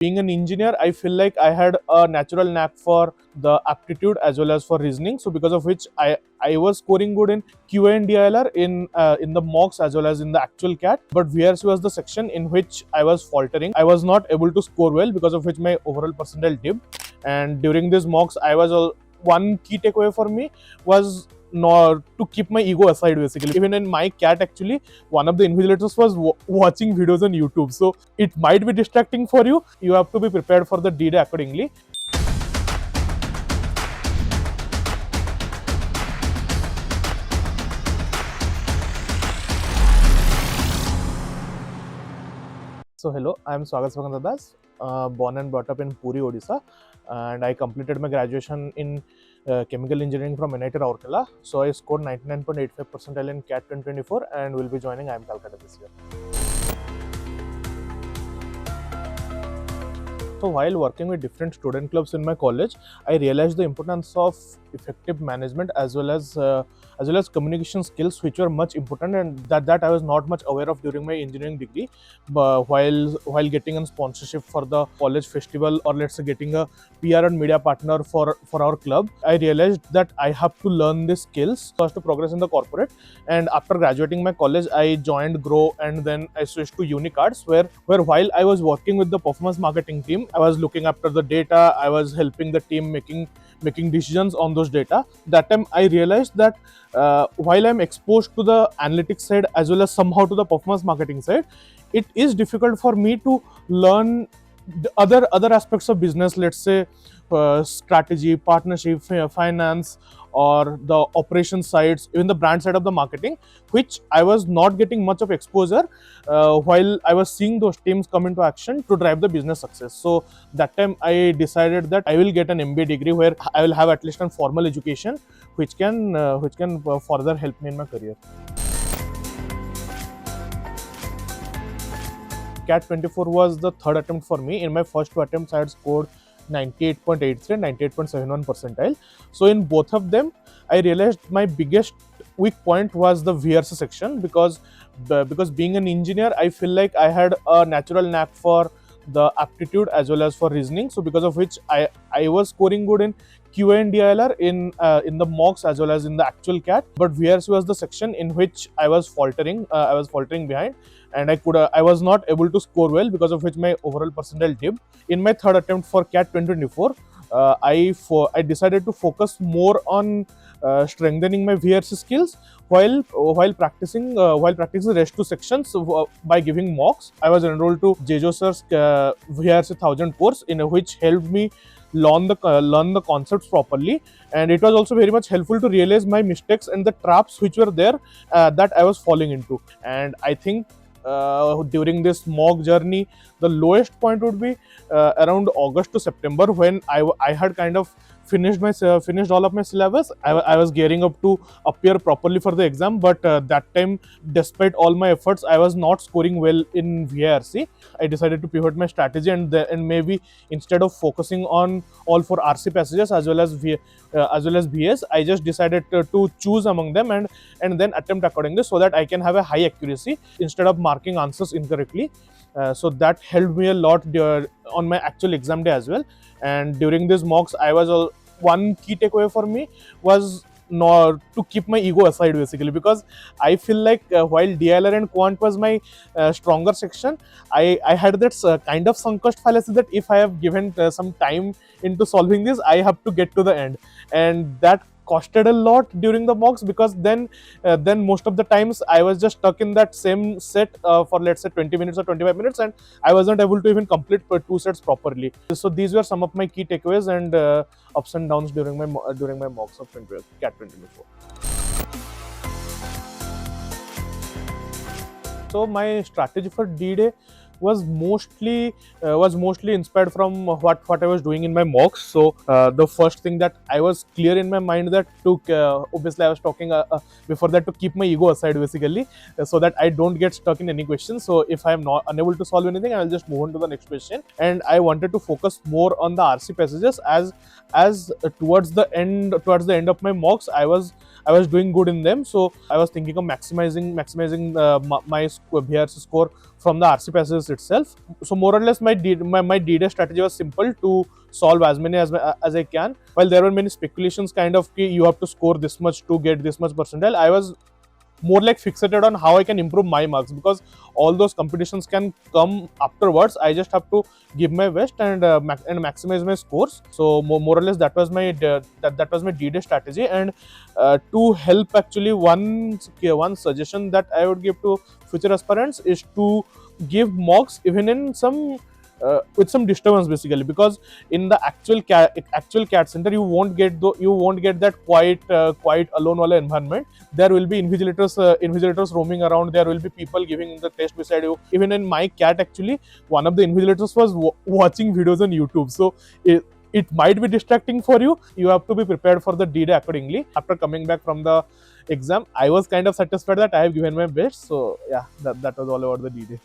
Being an engineer, I feel like I had a natural knack for the aptitude as well as for reasoning. So because of which I was scoring good in QA and DILR in the mocks as well as in the actual CAT. But VRC was the section in which I was faltering. I was not able to score well, because of which my overall percentile dipped. And during these mocks, one key takeaway for me was not to keep my ego aside. Basically, even in my CAT, actually one of the invigilators was watching videos on YouTube, so it might be distracting for you. You have to be prepared for the D-Day accordingly. So hello, I am Swagat Subhakanta, born and brought up in Puri, Odisha, and I completed my graduation in chemical engineering from NIT Rourkela. So I scored 99.85 percentile in CAT 2024 and will be joining IIM Calcutta this year. So while working with different student clubs in my college, I realized the importance of effective management as well as communication skills, which were much important, and that I was not much aware of during my engineering degree. But while getting a sponsorship for the college festival, or let's say getting a PR and media partner for our club, I realized that I have to learn these skills first to progress in the corporate. And after graduating my college, I joined Groww, and then I switched to Uniards, where while I was working with the performance marketing team, I was looking after the data. I was helping the team making decisions on those data. That time I realized that while I'm exposed to the analytics side as well as somehow to the performance marketing side, it is difficult for me to learn the other aspects of business, let's say strategy, partnership, finance, or the operation sides, even the brand side of the marketing, which I was not getting much of exposure while I was seeing those teams come into action to drive the business success. So that time I decided that I will get an MBA degree where I will have at least a formal education which can further help me in my career. CAT 24 was the third attempt for me. In my first two attempts, I had scored 98.83 and 98.71 percentile. So in both of them, I realized my biggest weak point was the VARC section, because being an engineer, I feel like I had a natural knack for the aptitude as well as for reasoning. So because of which I was scoring good in QA and DILR in the mocks as well as in the actual CAT. But VARC was the section in which I was faltering. I was faltering behind, and I was not able to score well, because of which my overall percentile dipped. In my third attempt for CAT 2024, I decided to focus more on strengthening my VARC skills while practicing the rest two sections by giving mocks. I was enrolled to Jejo sir's VARC 1000 course, in which helped me learn the concepts properly, and it was also very much helpful to realize my mistakes and the traps which were there that I was falling into. And I think during this mock journey, the lowest point would be around August to September, when I had kind of finished all of my syllabus. I was gearing up to appear properly for the exam, but that time, despite all my efforts, I was not scoring well in VARC. I decided to pivot my strategy, and maybe instead of focusing on all four RC passages as well as VS, I just decided to choose among them and then attempt accordingly, so that I can have a high accuracy instead of marking answers incorrectly. So that helped me a lot on my actual exam day as well. And during these mocks, one key takeaway for me was not to keep my ego aside, basically, because I feel like while DLR and quant was my stronger section, I had that kind of sunk cost fallacy that if I have given some time into solving this, I have to get to the end, and that costed a lot during the mocks, because then most of the times I was just stuck in that same set for, let's say, 20 minutes or 25 minutes, and I wasn't able to even complete two sets properly. So these were some of my key takeaways and ups and downs during my mocks of CAT 2024. So my strategy for D-Day was mostly inspired from what I was doing in my mocks. So the first thing that I was clear in my mind, that obviously I was talking before that, to keep my ego aside, basically, so that I don't get stuck in any question. So if I am not unable to solve anything, I will just move on to the next question. And I wanted to focus more on the RC passages, as towards the end of my mocks, I was doing good in them. So I was thinking of maximizing my VARC score from the RC passages itself. So more or less my D-Day strategy was simple: to solve as many as I can. While there were many speculations kind of you have to score this much to get this much percentile, I was more like fixated on how I can improve my marks, because all those competitions can come afterwards. I just have to give my best and maximize my scores. So more or less that was my that was my D-Day strategy. And to help, actually, one suggestion that I would give to future aspirants is to give mocks even in some with some disturbance, basically, because in the actual CAT center you won't get that quiet alone wala environment. There will be invigilators roaming around. There will be people giving the test beside you. Even in my CAT, actually, one of the invigilators was watching videos on YouTube. So it might be distracting for you. You have to be prepared for the D-Day accordingly. After coming back from the exam, I was kind of satisfied that I have given my best. So yeah, that was all about the D-Day.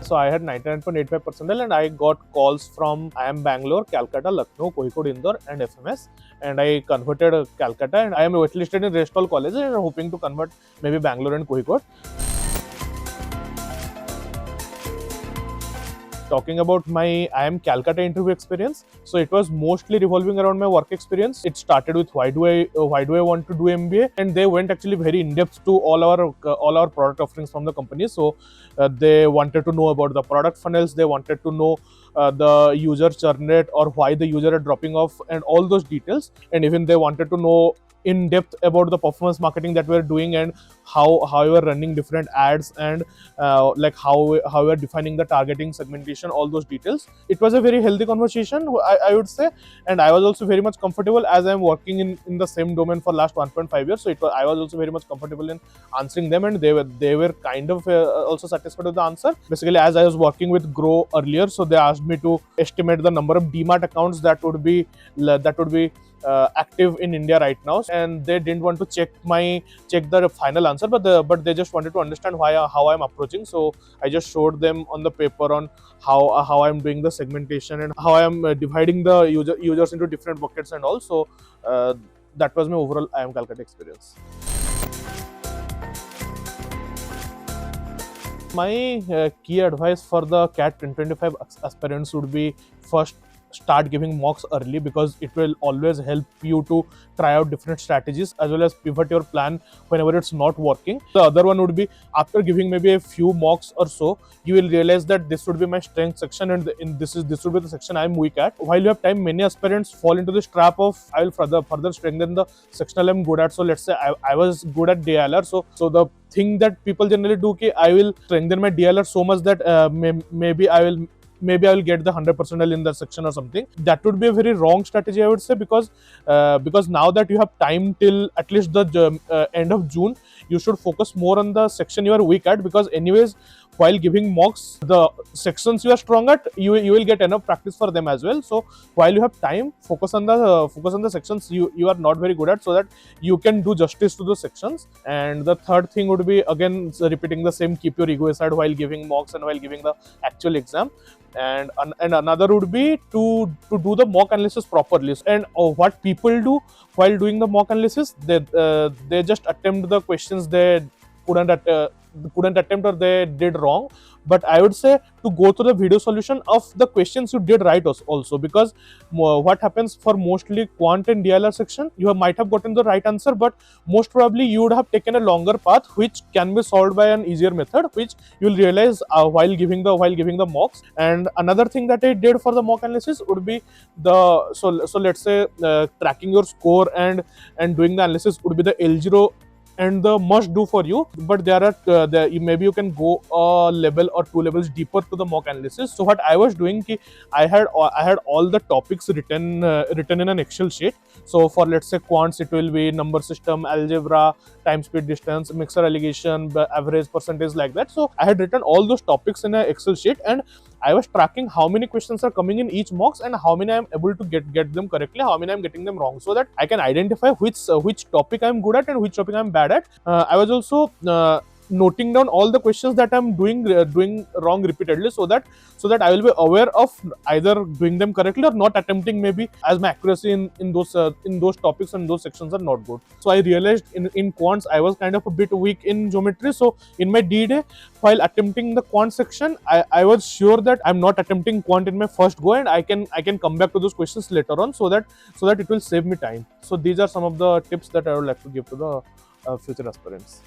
So I had 99.85 percentile, and I got calls from IIM Bangalore, Calcutta, Lucknow, Kozhikode, Indore, and FMS. And I converted Calcutta, and I am waitlisted in rest all colleges and hoping to convert maybe Bangalore and Kozhikode. Talking about my IIM Calcutta interview experience, so it was mostly revolving around my work experience. It started with why do I want to do MBA, and they went actually very in depth to all our product offerings from the company. So they wanted to know about the product funnels, they wanted to know the user churn rate or why the user are dropping off, and all those details. And even they wanted to know in depth about the performance marketing that we're doing, and how we are running different ads, and like how we are defining the targeting, segmentation, all those details. It was a very healthy conversation, I would say, and I was also very much comfortable, as I'm working in the same domain for last 1.5 years. So I was also very much comfortable in answering them, and they were kind of also satisfied with the answer. Basically, as I was working with Groww earlier, so they asked me to estimate the number of DMart accounts that would be active in India right now, and they didn't want to check the final answer, but they just wanted to understand how I'm approaching. So I just showed them on the paper on how I'm doing the segmentation, and how I'm dividing the users into different buckets and all. So that was my overall IIM Calcutta experience. My key advice for the CAT 2025 aspirants would be: first, start giving mocks early, because it will always help you to try out different strategies, as well as pivot your plan whenever it's not working. The other one would be, after giving maybe a few mocks or so, you will realize that this would be my strength section, and this would be the section I'm weak at. While you have time, many aspirants fall into this trap of, I will further strengthen the sectional I'm good at. So let's say I was good at DLR, so the thing that people generally do, I will strengthen my DLR so much that maybe I will get the 100% in that section or something. That would be a very wrong strategy, I would say, because now that you have time till at least the end of June, you should focus more on the section you are weak at, because anyways, while giving mocks, the sections you are strong at, you will get enough practice for them as well. So while you have time, focus on the sections you are not very good at, so that you can do justice to those sections. And the third thing would be, again, repeating the same: keep your ego aside while giving mocks and while giving the actual exam. And another would be to do the mock analysis properly. And what people do while doing the mock analysis, they just attempt the questions they couldn't attempt, or they did wrong. But I would say to go to the video solution of the questions you did right also, because what happens for mostly quant and DLR section, you might have gotten the right answer, but most probably you would have taken a longer path, which can be solved by an easier method, which you will realize while giving the mocks. And another thing that I did for the mock analysis would be so let's say tracking your score and doing the analysis would be the L0 and the must do for you. But there are maybe you can go a level or two levels deeper to the mock analysis. So what I was doing, I had all the topics written in an Excel sheet. So for, let's say, quants, it will be number system, algebra, time, speed, distance, mixer allegation, average, percentage, like that. So I had written all those topics in an Excel sheet, and I was tracking how many questions are coming in each mocks, and how many I am able to get them correctly, how many I am getting them wrong, so that I can identify which topic I am good at and which topic I am bad at. I was also noting down all the questions that I'm doing wrong repeatedly, so that I will be aware of either doing them correctly or not attempting, maybe, as my accuracy in those topics and those sections are not good. So I realized in quants I was kind of a bit weak in geometry. So in my D-Day, while attempting the quant section, I was sure that I'm not attempting quant in my first go, and I can come back to those questions later on, so that it will save me time. So these are some of the tips that I would like to give to the future aspirants.